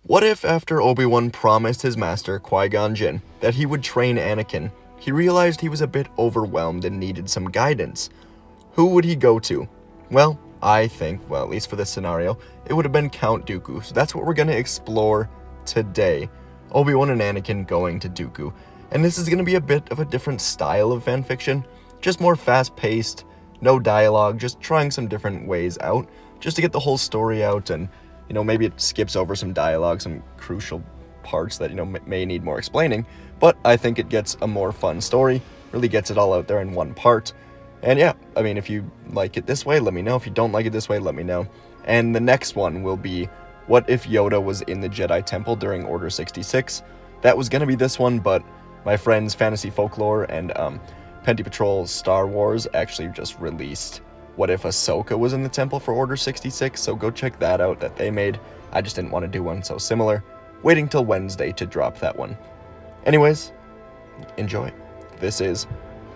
What if after Obi-Wan promised his master, Qui-Gon Jinn, that he would train Anakin, he realized he was a bit overwhelmed and needed some guidance? Who would he go to? Well, I think, well, at least for this scenario, it would have been Count Dooku. So that's what we're going to explore today. Obi-Wan and Anakin going to Dooku. And this is going to be a bit of a different style of fanfiction. Just more fast-paced, no dialogue, just trying some different ways out, just to get the whole story out, and, you know, maybe it skips over some dialogue, some crucial parts that, you know, may need more explaining, but I think it gets a more fun story, really gets it all out there in one part. And yeah, I mean, if you like it this way, let me know. If you don't like it this way, let me know. And the next one will be, what if Yoda was in the Jedi Temple during Order 66? That was going to be this one, but my friends Fantasy Folklore and Penty Patrol Star Wars actually just released what if Ahsoka was in the temple for Order 66, so go check that out that they made. I just didn't want to do one so similar. Waiting till Wednesday to drop that one. Anyways, enjoy. This is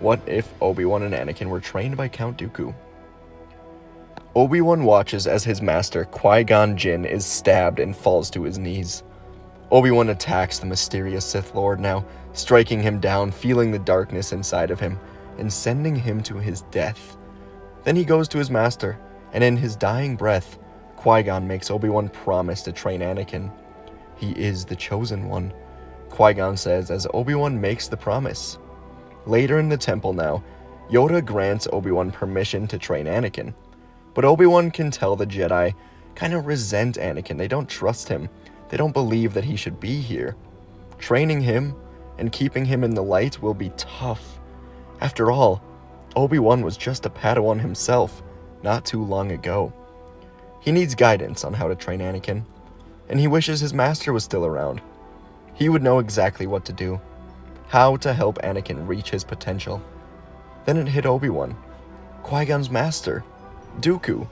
What If Obi-Wan and Anakin Were Trained by Count Dooku. Obi-Wan watches as his master, Qui-Gon Jinn, is stabbed and falls to his knees. Obi-Wan attacks the mysterious Sith Lord now, striking him down, feeling the darkness inside of him, and sending him to his death. Then he goes to his master, and in his dying breath, Qui-Gon makes Obi-Wan promise to train Anakin. He is the chosen one, Qui-Gon says as Obi-Wan makes the promise. Later in the temple now, Yoda grants Obi-Wan permission to train Anakin. But Obi-Wan can tell the Jedi kind of resent Anakin. They don't trust him. They don't believe that he should be here. Training him and keeping him in the light will be tough. After all, Obi-Wan was just a Padawan himself not too long ago. He needs guidance on how to train Anakin, and he wishes his master was still around. He would know exactly what to do, how to help Anakin reach his potential. Then it hit Obi-Wan. Qui-Gon's master, Dooku.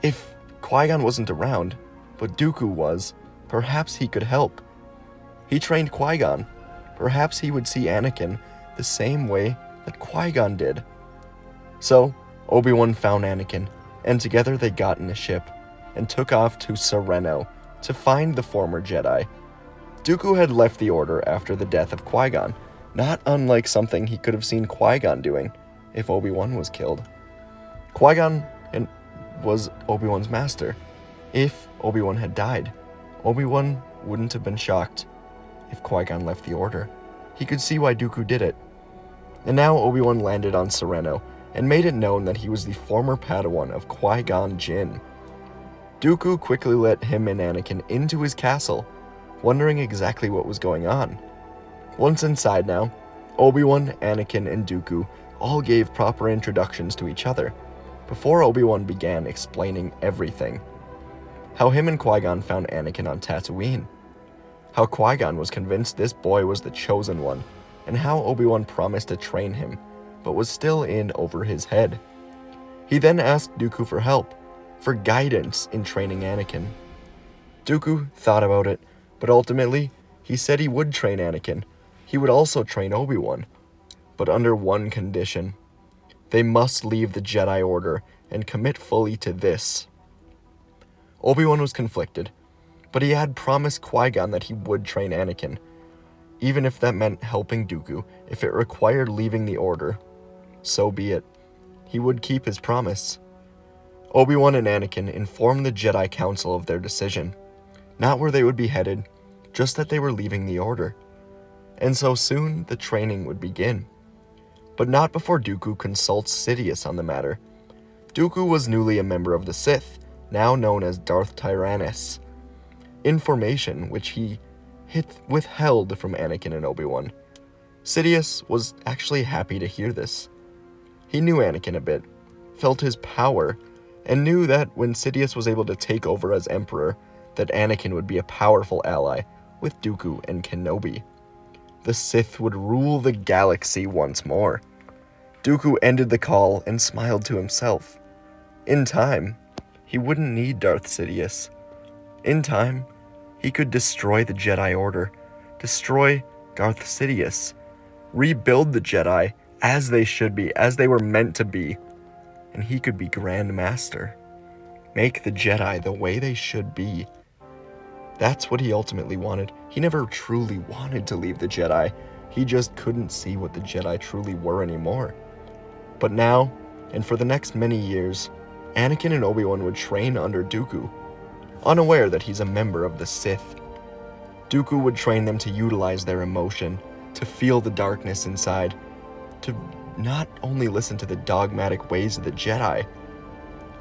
If Qui-Gon wasn't around, but Dooku was, perhaps he could help. He trained Qui-Gon. Perhaps he would see Anakin the same way that Qui-Gon did. So, Obi-Wan found Anakin, and together they got in a ship and took off to Serenno to find the former Jedi. Dooku had left the Order after the death of Qui-Gon, not unlike something he could have seen Qui-Gon doing if Obi-Wan was killed. Qui-Gon was Obi-Wan's master. If Obi-Wan had died, Obi-Wan wouldn't have been shocked. If Qui-Gon left the Order, he could see why Dooku did it. And now Obi-Wan landed on Serenno and made it known that he was the former Padawan of Qui-Gon Jinn. Dooku quickly let him and Anakin into his castle, wondering exactly what was going on. Once inside now, Obi-Wan, Anakin, and Dooku all gave proper introductions to each other, before Obi-Wan began explaining everything. How him and Qui-Gon found Anakin on Tatooine. How Qui-Gon was convinced this boy was the chosen one, and how Obi-Wan promised to train him, but was still in over his head. He then asked Dooku for help, for guidance in training Anakin. Dooku thought about it, but ultimately, he said he would train Anakin. He would also train Obi-Wan, but under one condition. They must leave the Jedi Order and commit fully to this. Obi-Wan was conflicted, but he had promised Qui-Gon that he would train Anakin, even if that meant helping Dooku, if it required leaving the Order. So be it. He would keep his promise. Obi-Wan and Anakin informed the Jedi Council of their decision. Not where they would be headed, just that they were leaving the Order. And so soon the training would begin. But not before Dooku consults Sidious on the matter. Dooku was newly a member of the Sith, now known as Darth Tyrannus. Information which he withheld from Anakin and Obi-Wan. Sidious was actually happy to hear this. He knew Anakin a bit, felt his power, and knew that when Sidious was able to take over as Emperor, that Anakin would be a powerful ally with Dooku and Kenobi. The Sith would rule the galaxy once more. Dooku ended the call and smiled to himself. In time, he wouldn't need Darth Sidious. In time, he could destroy the Jedi Order, destroy Darth Sidious, rebuild the Jedi as they should be, as they were meant to be, and he could be Grand Master. Make the Jedi the way they should be. That's what he ultimately wanted. He never truly wanted to leave the Jedi. He just couldn't see what the Jedi truly were anymore. But now, and for the next many years, Anakin and Obi-Wan would train under Dooku, unaware that he's a member of the Sith. Dooku would train them to utilize their emotion, to feel the darkness inside, to not only listen to the dogmatic ways of the Jedi.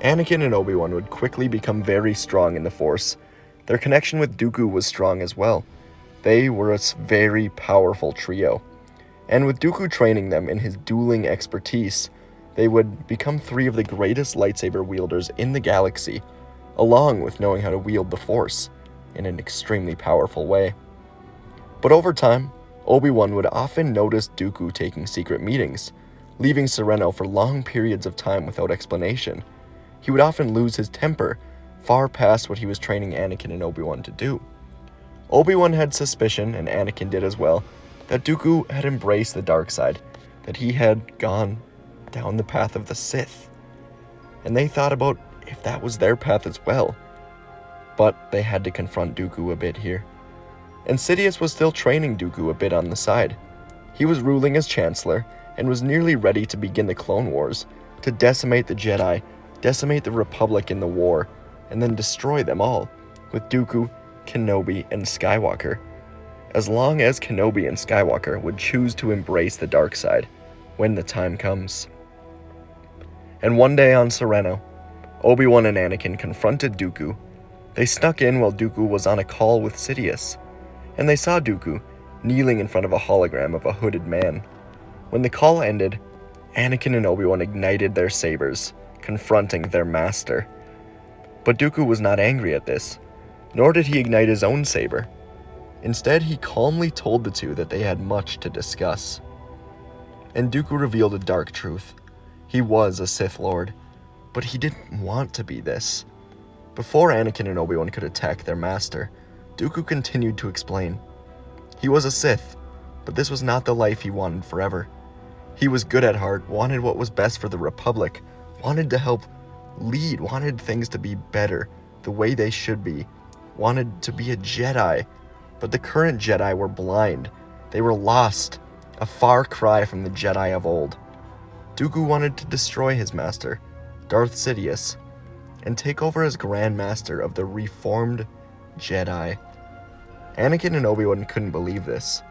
Anakin and Obi-Wan would quickly become very strong in the Force. Their connection with Dooku was strong as well. They were a very powerful trio. And with Dooku training them in his dueling expertise, they would become 3 of the greatest lightsaber wielders in the galaxy, along with knowing how to wield the Force in an extremely powerful way. But over time, Obi-Wan would often notice Dooku taking secret meetings, leaving Serenno for long periods of time without explanation. He would often lose his temper, far past what he was training Anakin and Obi-Wan to do. Obi-Wan had suspicion, and Anakin did as well, that Dooku had embraced the dark side, that he had gone down the path of the Sith. And they thought about if that was their path as well. But they had to confront Dooku a bit here. And Sidious was still training Dooku a bit on the side. He was ruling as Chancellor, and was nearly ready to begin the Clone Wars, to decimate the Jedi, decimate the Republic in the war, and then destroy them all, with Dooku, Kenobi, and Skywalker. As long as Kenobi and Skywalker would choose to embrace the dark side when the time comes. And one day on Serenno, Obi-Wan and Anakin confronted Dooku. They snuck in while Dooku was on a call with Sidious, and they saw Dooku kneeling in front of a hologram of a hooded man. When the call ended, Anakin and Obi-Wan ignited their sabers, confronting their master. But Dooku was not angry at this, nor did he ignite his own saber. Instead, he calmly told the two that they had much to discuss. And Dooku revealed a dark truth. He was a Sith Lord, but he didn't want to be this. Before Anakin and Obi-Wan could attack their master, Dooku continued to explain. He was a Sith, but this was not the life he wanted forever. He was good at heart, wanted what was best for the Republic, wanted to help lead, wanted things to be better, the way they should be, wanted to be a Jedi. But the current Jedi were blind. They were lost, a far cry from the Jedi of old. Dooku wanted to destroy his master, Darth Sidious, and take over as Grand Master of the reformed Jedi. Anakin and Obi-Wan couldn't believe this.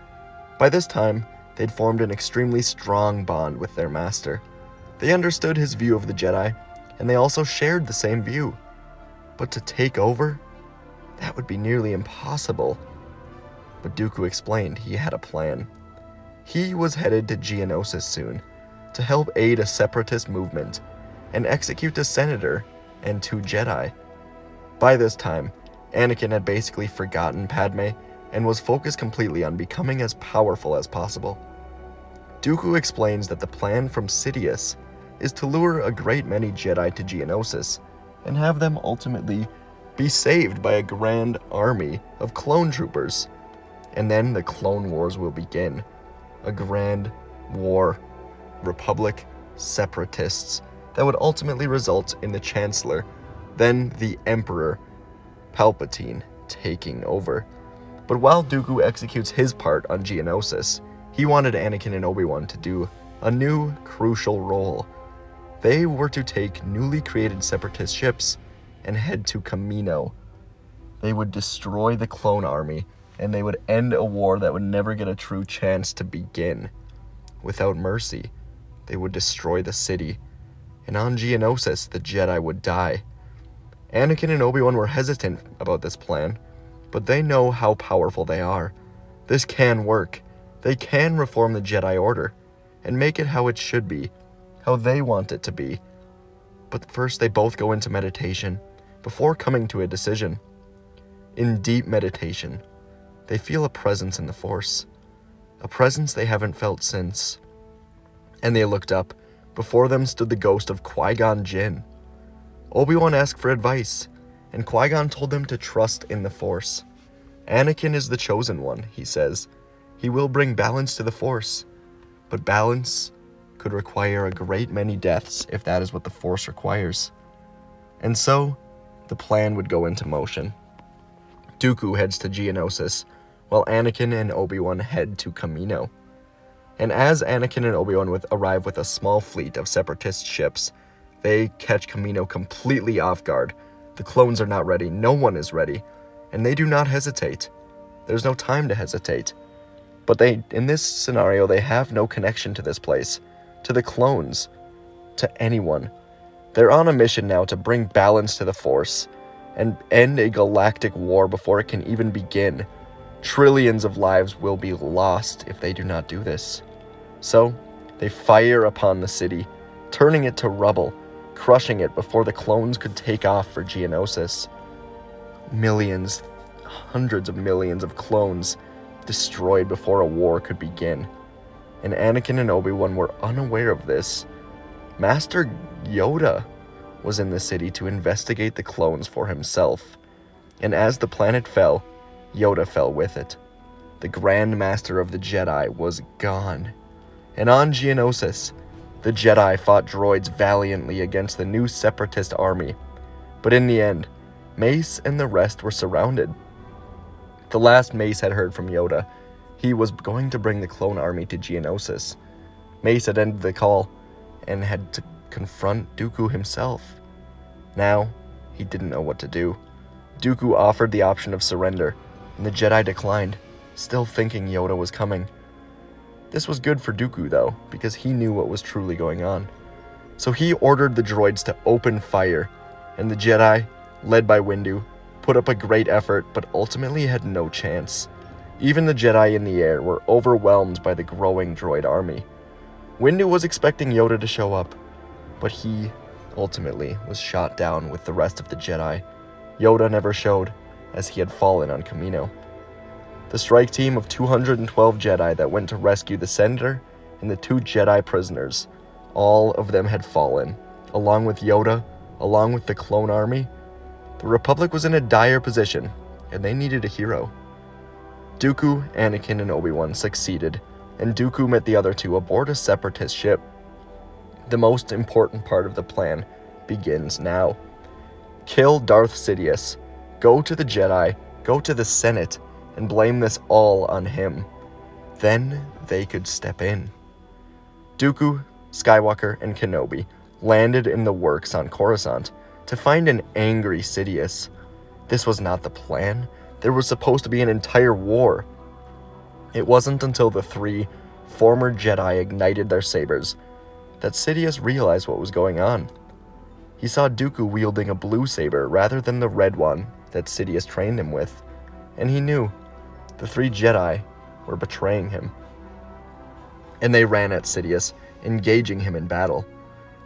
By this time, they'd formed an extremely strong bond with their master. They understood his view of the Jedi, and they also shared the same view. But to take over? That would be nearly impossible. But Dooku explained he had a plan. He was headed to Geonosis soon, to help aid a separatist movement, and execute a senator and 2 Jedi. By this time, Anakin had basically forgotten Padme, and was focused completely on becoming as powerful as possible. Dooku explains that the plan from Sidious is to lure a great many Jedi to Geonosis, and have them ultimately be saved by a grand army of clone troopers. And then the Clone Wars will begin. A grand war. Republic, separatists, that would ultimately result in the Chancellor, then the Emperor Palpatine, taking over. But while Dooku executes his part on Geonosis, he wanted Anakin and Obi-Wan to do a new, crucial role. They were to take newly created separatist ships and head to Kamino. They would destroy the clone army, and they would end a war that would never get a true chance to begin. Without mercy, they would destroy the city, and on Geonosis, the Jedi would die. Anakin and Obi-Wan were hesitant about this plan, but they know how powerful they are. This can work. They can reform the Jedi Order, and make it how it should be, how they want it to be. But first, they both go into meditation, before coming to a decision. In deep meditation, they feel a presence in the Force, a presence they haven't felt since. And they looked up. Before them stood the ghost of Qui-Gon Jinn. Obi-Wan asked for advice, and Qui-Gon told them to trust in the Force. Anakin is the chosen one, he says. He will bring balance to the Force, but balance could require a great many deaths if that is what the Force requires. And so, the plan would go into motion. Dooku heads to Geonosis, while Anakin and Obi-Wan head to Kamino. And as Anakin and Obi-Wan arrive with a small fleet of separatist ships, they catch Kamino completely off guard. The clones are not ready, no one is ready, and they do not hesitate. There's no time to hesitate. But in this scenario, they have no connection to this place, to the clones, to anyone. They're on a mission now to bring balance to the Force and end a galactic war before it can even begin. Trillions of lives will be lost if they do not do this. So, they fire upon the city, turning it to rubble, crushing it before the clones could take off for Geonosis. Millions, hundreds of millions of clones destroyed before a war could begin. And Anakin and Obi-Wan were unaware of this. Master Yoda was in the city to investigate the clones for himself. And as the planet fell, Yoda fell with it. The Grand Master of the Jedi was gone. And on Geonosis, the Jedi fought droids valiantly against the new separatist army. But in the end, Mace and the rest were surrounded. The last Mace had heard from Yoda. He was going to bring the clone army to Geonosis. Mace had ended the call and had to confront Dooku himself. Now, he didn't know what to do. Dooku offered the option of surrender, and the Jedi declined, still thinking Yoda was coming. This was good for Dooku, though, because he knew what was truly going on. So he ordered the droids to open fire, and the Jedi, led by Windu, put up a great effort but ultimately had no chance. Even the Jedi in the air were overwhelmed by the growing droid army. Windu was expecting Yoda to show up, but he ultimately was shot down with the rest of the Jedi. Yoda never showed, as he had fallen on Kamino. The strike team of 212 Jedi that went to rescue the Senator and the 2 Jedi prisoners, all of them had fallen, along with Yoda, along with the clone army. The Republic was in a dire position, and they needed a hero. Dooku, Anakin, and Obi-Wan succeeded, and Dooku met the other 2 aboard a separatist ship. The most important part of the plan begins now. Kill Darth Sidious, go to the Jedi, go to the Senate, and blame this all on him. Then they could step in. Dooku, Skywalker, and Kenobi landed in the works on Coruscant to find an angry Sidious. This was not the plan. There was supposed to be an entire war. It wasn't until the 3 former Jedi ignited their sabers that Sidious realized what was going on. He saw Dooku wielding a blue saber rather than the red one that Sidious trained him with, and he knew the 3 Jedi were betraying him. And they ran at Sidious, engaging him in battle.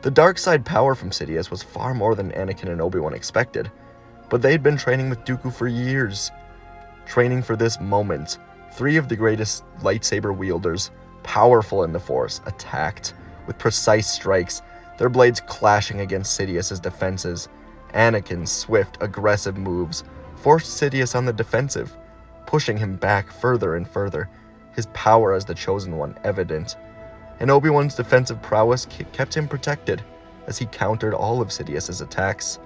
The dark side power from Sidious was far more than Anakin and Obi-Wan expected, but they'd been training with Dooku for years. Training for this moment, 3 of the greatest lightsaber wielders, powerful in the Force, attacked with precise strikes, their blades clashing against Sidious's defenses. Anakin's swift, aggressive moves forced Sidious on the defensive, pushing him back further and further, his power as the Chosen One evident. And Obi-Wan's defensive prowess kept him protected, as he countered all of Sidious's attacks.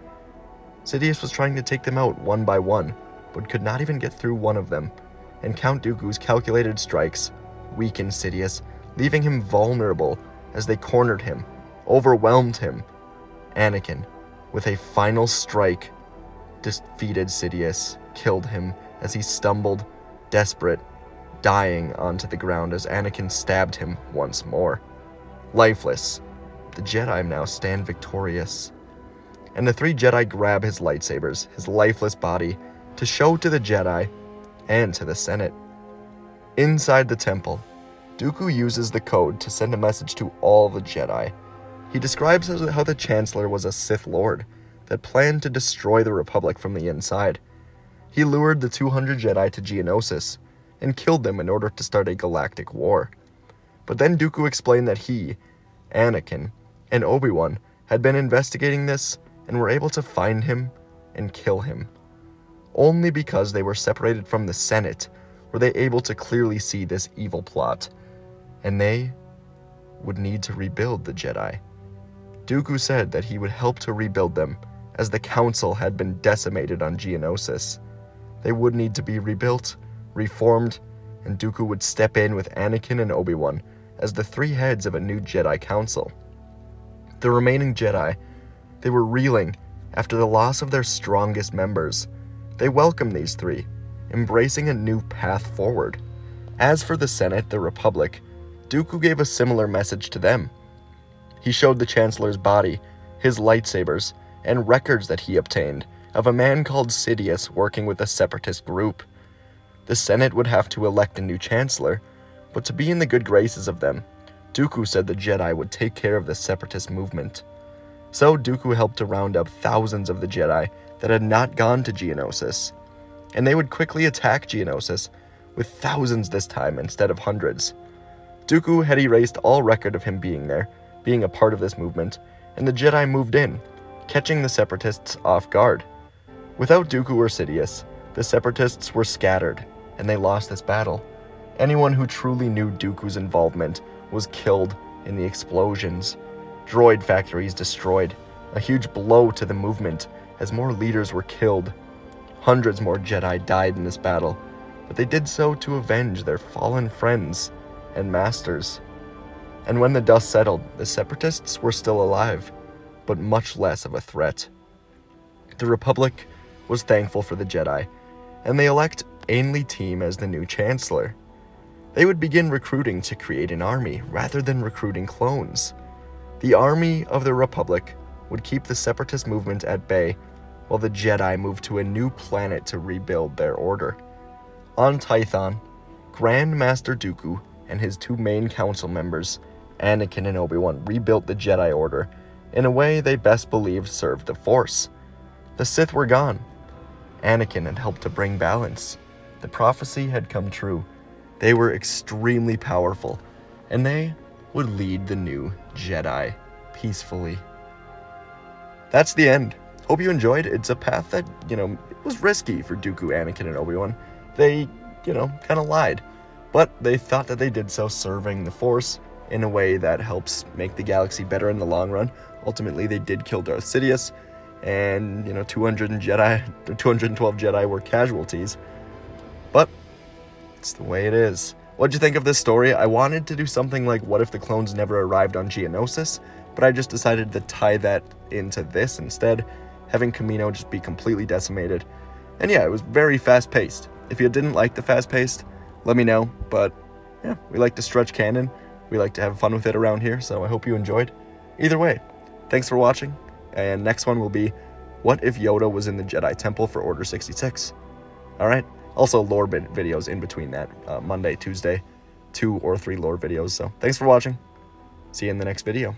Sidious was trying to take them out one by one, but could not even get through one of them, and Count Dooku's calculated strikes weakened Sidious, leaving him vulnerable as they cornered him, overwhelmed him. Anakin, with a final strike, defeated Sidious, killed him as he stumbled, desperate, dying onto the ground as Anakin stabbed him once more. Lifeless, the Jedi now stand victorious. And the 3 Jedi grab his lightsabers, his lifeless body, to show to the Jedi and to the Senate. Inside the temple, Dooku uses the code to send a message to all the Jedi. He describes how the Chancellor was a Sith Lord that planned to destroy the Republic from the inside. He lured the 200 Jedi to Geonosis and killed them in order to start a galactic war. But then Dooku explained that he, Anakin, and Obi-Wan had been investigating this and were able to find him and kill him. Only because they were separated from the Senate were they able to clearly see this evil plot, and they would need to rebuild the Jedi. Dooku said that he would help to rebuild them, as the Council had been decimated on Geonosis. they would need to be rebuilt, reformed, and Dooku would step in with Anakin and Obi-Wan as the three heads of a new Jedi Council. The remaining Jedi, they were reeling after the loss of their strongest members. They welcomed these three, embracing a new path forward. As for the Senate, the Republic, Dooku gave a similar message to them. He showed the Chancellor's body, his lightsabers, and records that he obtained of a man called Sidious working with a separatist group. The Senate would have to elect a new Chancellor, but to be in the good graces of them, Dooku said the Jedi would take care of the separatist movement. So Dooku helped to round up thousands of the Jedi that had not gone to Geonosis, and they would quickly attack Geonosis, with thousands this time instead of hundreds. Dooku had erased all record of him being there, being a part of this movement, and the Jedi moved in, catching the Separatists off guard. Without Dooku or Sidious, the Separatists were scattered, and they lost this battle. Anyone who truly knew Dooku's involvement was killed in the explosions. Droid factories destroyed, a huge blow to the movement as more leaders were killed. Hundreds more Jedi died in this battle, but they did so to avenge their fallen friends and masters. And when the dust settled, the Separatists were still alive, but much less of a threat. The Republic was thankful for the Jedi, and they elect Ainley Team as the new Chancellor. They would begin recruiting to create an army rather than recruiting clones. The army of the Republic would keep the Separatist movement at bay, while the Jedi moved to a new planet to rebuild their order. On Tython, Grand Master Dooku and his two main council members, Anakin and Obi-Wan, rebuilt the Jedi Order in a way they best believed served the Force. The Sith were gone. Anakin had helped to bring balance. The prophecy had come true. They were extremely powerful, and they would lead the new Jedi peacefully. That's the end. Hope you enjoyed. It's a path that, it was risky for Dooku, Anakin, and Obi-Wan. They, kind of lied. But they thought that they did so serving the Force in a way that helps make the galaxy better in the long run. Ultimately, they did kill Darth Sidious, and, 212 Jedi were casualties. But it's the way it is. What'd you think of this story? I wanted to do something like what if the clones never arrived on Geonosis, but I just decided to tie that into this instead, having Kamino just be completely decimated. And yeah, it was very fast-paced. If you didn't like the fast-paced, let me know, but yeah, we like to stretch canon. We like to have fun with it around here, so I hope you enjoyed. Either way, thanks for watching, and next one will be, what if Yoda was in the Jedi Temple for Order 66? Alright, also lore videos in between that, Monday, Tuesday, 2 or 3 lore videos, so thanks for watching. See you in the next video.